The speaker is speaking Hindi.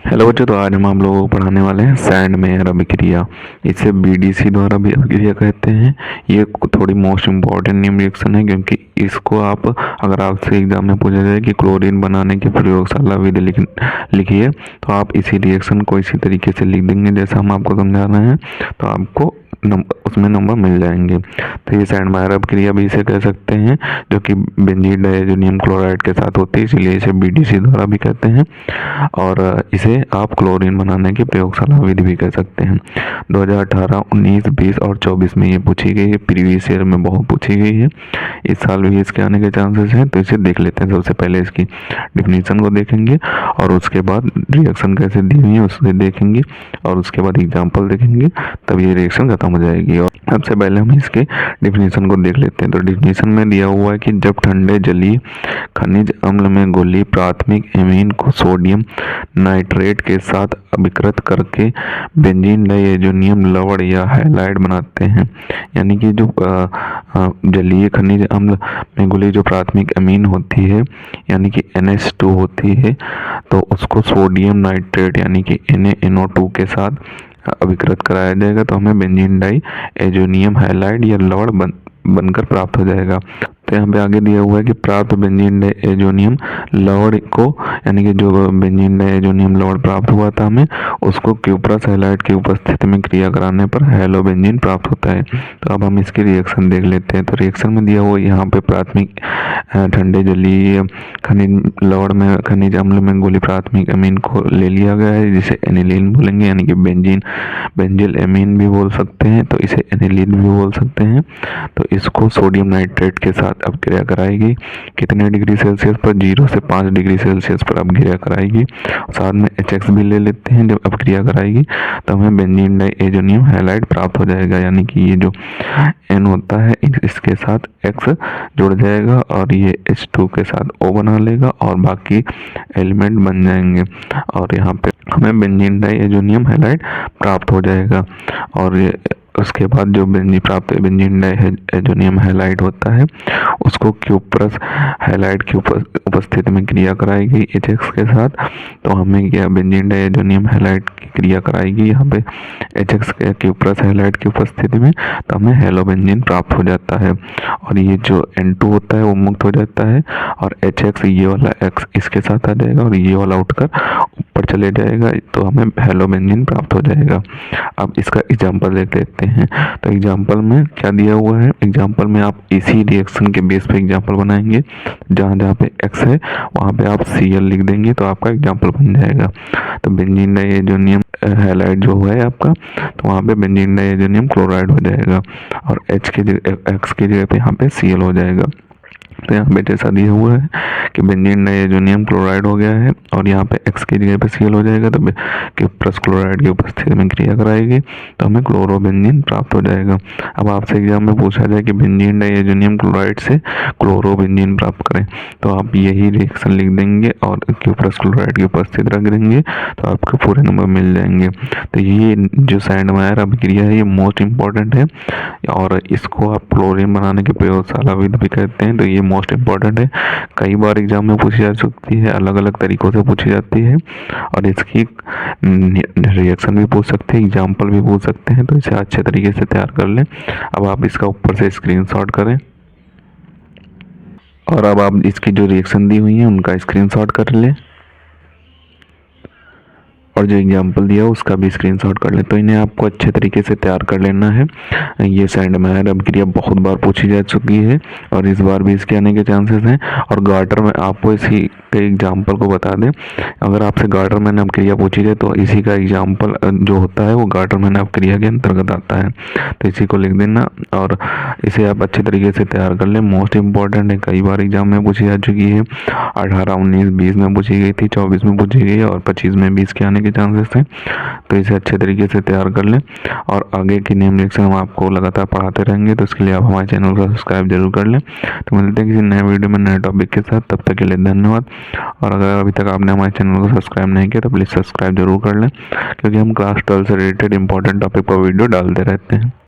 हेलो बच्चों, तो आज हम आप लोगों को पढ़ाने वाले हैं सैंडमेयर अभिक्रिया। इसे बीडीसी द्वारा भी अभिक्रिया कहते हैं। ये थोड़ी मोस्ट इम्पॉर्टेंट न्यूमेरिक रिएक्शन है, क्योंकि इसको आप अगर आपसे एग्जाम में पूछा जाए कि क्लोरीन बनाने की प्रयोगशाला विधि लिखिए, तो आप इसी रिएक्शन को इसी तरीके से लिख देंगे जैसा हम आपको समझा रहे हैं, तो आपको उसमें नंबर मिल जाएंगे। तो ये सैंडमेयर अभिक्रिया भी इसे कह सकते हैं, जो कि बेंजीन डायज़ोनियम क्लोराइड के साथ होती है, इसलिए इसे बीडीसी द्वारा भी कहते हैं। और इसे आप क्लोरीन बनाने की प्रयोगशाला विधि भी कह सकते हैं। 2018, 19, 20 और 24 में ये पूछी गई है, प्रीवियस ईयर में बहुत पूछी गई है। इस साल भी इसके आने के चांसेस हैं, तो इसे देख लेते हैं। सबसे पहले इसकी डिफिनीशन को देखेंगे और उसके बाद रिएक्शन कैसे दी हुई है उसे देखेंगे और उसके बाद एग्जाम्पल देखेंगे, तब ये रिएक्शन खत्म हो जाएगी। और सबसे पहले हम इसके डिफिनीशन को देख लेते हैं। तो डिफिनीशन में दिया हुआ है कि जब ठंडे जलीय खनिज अम्ल में घुली प्राथमिक एमीन को सोडियम नाइट्रेट के साथ अभिकृत करके बेंजीन डाइएजोनियम लवण या हैलाइड बनाते हैं, यानी कि जो जलीय खनिज अम्ल में घुली जो प्राथमिक अमीन होती है यानी कि NH2 होती है, तो उसको सोडियम नाइट्रेट यानी कि NaNO2 के साथ अभिकृत कराया जाएगा, तो हमें बेंजीन डाइएजोनियम हैलाइड या लवण बनकर प्राप्त हो जाएगा। तो यहाँ पे आगे दिया हुआ है कि प्राप्त बेंजीन डाइएजोनियम लवण को, यानी कि जो बेंजीन डाइएजोनियम लवण प्राप्त हुआ था हमें, उसको क्यूप्रस हैलाइड की उपस्थिति में क्रिया कराने पर हेलोबेंजीन प्राप्त होता है। तो अब हम इसकी रिएक्शन देख लेते हैं। तो रिएक्शन में दिया हुआ यहाँ पे प्राथमिक ठंडे जलीय खनिज लवण में खनिज अम्ल में घुली प्राथमिक अमीन को ले लिया गया है, जिसे एनिलीन बोलेंगे, यानी कि बेंजिल एमीन भी बोल सकते हैं, तो इसे एनिलीन भी बोल सकते हैं। तो इसको सोडियम नाइट्रेट के साथ अपक्रिया कराएगी। कितने डिग्री सेल्सियस पर? 0 से 5 डिग्री सेल्सियस पर अपक्रिया कराएगी। साथ में HX भी ले लेते हैं। जब अपक्रिया कराएगी तो हमें बेंजीन डाइएजोनियम हैलाइड प्राप्त हो जाएगा, यानी कि ये जो N होता है इसके साथ X जुड़ जाएगा और ये H2 के साथ O बना लेगा और बाकी एलिमेंट बन जाएंगे और यहाँ पे हमें बेंजीन डाइएजोनियम हैलाइड प्राप्त हो जाएगा। और ये उसके बाद जो बेंजीन डाइएजोनियम हैलाइड होता है उसको क्यूप्रस हैलाइड की उपस्थिति में क्रिया कराएगी HX के साथ, तो हमें क्या बेंजीन डाइएजोनियम हैलाइड की क्रिया कराएगी यहाँ पे HX के क्यूप्रस हैलाइड की उपस्थिति में, तो हमें हेलोबेंजीन प्राप्त हो जाता है। और ये जो N2 होता है वो मुक्त हो जाता है और HX ये वाला X इसके साथ आ जाएगा और ये वाला उठकर ऊपर चले जाएगा, तो हमें हेलोबेंजीन प्राप्त हो जाएगा। अब इसका एग्जाम्पल देख लेते हैं। तो एग्जाम्पल में क्या दिया हुआ है? एग्जाम्पल में आप इसी रिएक्शन के बेस पे एग्जाम्पल बनाएंगे। जहाँ जहाँ पे X है वहाँ पे आप Cl लिख देंगे, तो आपका एग्जाम्पल बन जाएगा। तो बेंजीन डाइएजोनियम हैलाइड जो है आपका, तो वहाँ पे बेंजीन डाइएजोनियम क्लोराइड हो जाएगा और X की जगह पे यहाँ पे Cl हो जाएगा। तो यहाँ पे जैसा दिया हुआ है कि बेंजीन डाइएजोनियम क्लोराइड हो गया है और यहाँ पे X की जगह पे Cl हो जाएगा, तो क्यूप्रस क्लोराइड की उपस्थिति में क्रिया कराएगी तो हमें क्लोरोबेंजीन प्राप्त हो जाएगा। अब आपसे एग्जाम में पूछा जाए कि बेंजीन डाइएजोनियम क्लोराइड से क्लोरोबेंजीन प्राप्त करें, तो आप यही रिएक्शन लिख देंगे और क्यूप्रस क्लोराइड की उपस्थिति रख देंगे, तो आपको पूरे नंबर मिल जाएंगे। तो ये जो सैंडमेयर अभिक्रिया है ये मोस्ट इम्पॉर्टेंट है और इसको आप क्लोरीन बनाने की प्रयोगशाला विधि भी कहते हैं। तो ये मोस्ट इम्पॉर्टेंट है, कई बार एग्जाम में पूछी जा सकती है, अलग अलग तरीक़ों से पूछी जाती है और इसकी रिएक्शन भी पूछ सकते हैं, एग्जाम्पल भी पूछ सकते हैं, तो इसे अच्छे तरीके से तैयार कर लें। अब आप इसका ऊपर से स्क्रीनशॉट करें और अब आप इसकी जो रिएक्शन दी हुई है उनका स्क्रीनशॉट कर लें और जो एग्जाम्पल दिया उसका भी स्क्रीनशॉट कर लें। तो इन्हें आपको अच्छे तरीके से तैयार कर लेना है। ये सैंडमेयर अभिक्रिया बहुत बार पूछी जा चुकी है और इस बार भी इसके आने के चांसेस हैं। और गार्टर में आपको इसी के एग्जाम्पल को बता दें, अगर आपसे गार्टर मैन अभिक्रिया पूछी जाए तो इसी का एग्जाम्पल जो होता है वो गार्टर मैन अभिक्रिया के अंतर्गत आता है, तो इसी को लिख देना और इसे आप अच्छे तरीके से तैयार कर लें। मोस्ट इंपॉर्टेंट है, कई बार एग्जाम में पूछी जा चुकी है। 18, 19, 20 में पूछी गई थी, 24 में पूछी गई और 25 में भी इसके आने के चांसेस हैं, तो इसे अच्छे तरीके से तैयार कर लें। और आगे की नेम रिएक्शन हम आपको लगातार पढ़ाते रहेंगे, तो इसके लिए आप हमारे चैनल को सब्सक्राइब जरूर कर लें। तो मिलते हैं किसी नए वीडियो में नए टॉपिक के साथ, तब तक के लिए धन्यवाद। और अगर अभी तक आपने हमारे चैनल को सब्सक्राइब नहीं किया तो प्लीज़ सब्सक्राइब जरूर कर लें, क्योंकि हम क्लास 12 से रिलेटेड इंपॉर्टेंट टॉपिक पर वीडियो डालते रहते हैं।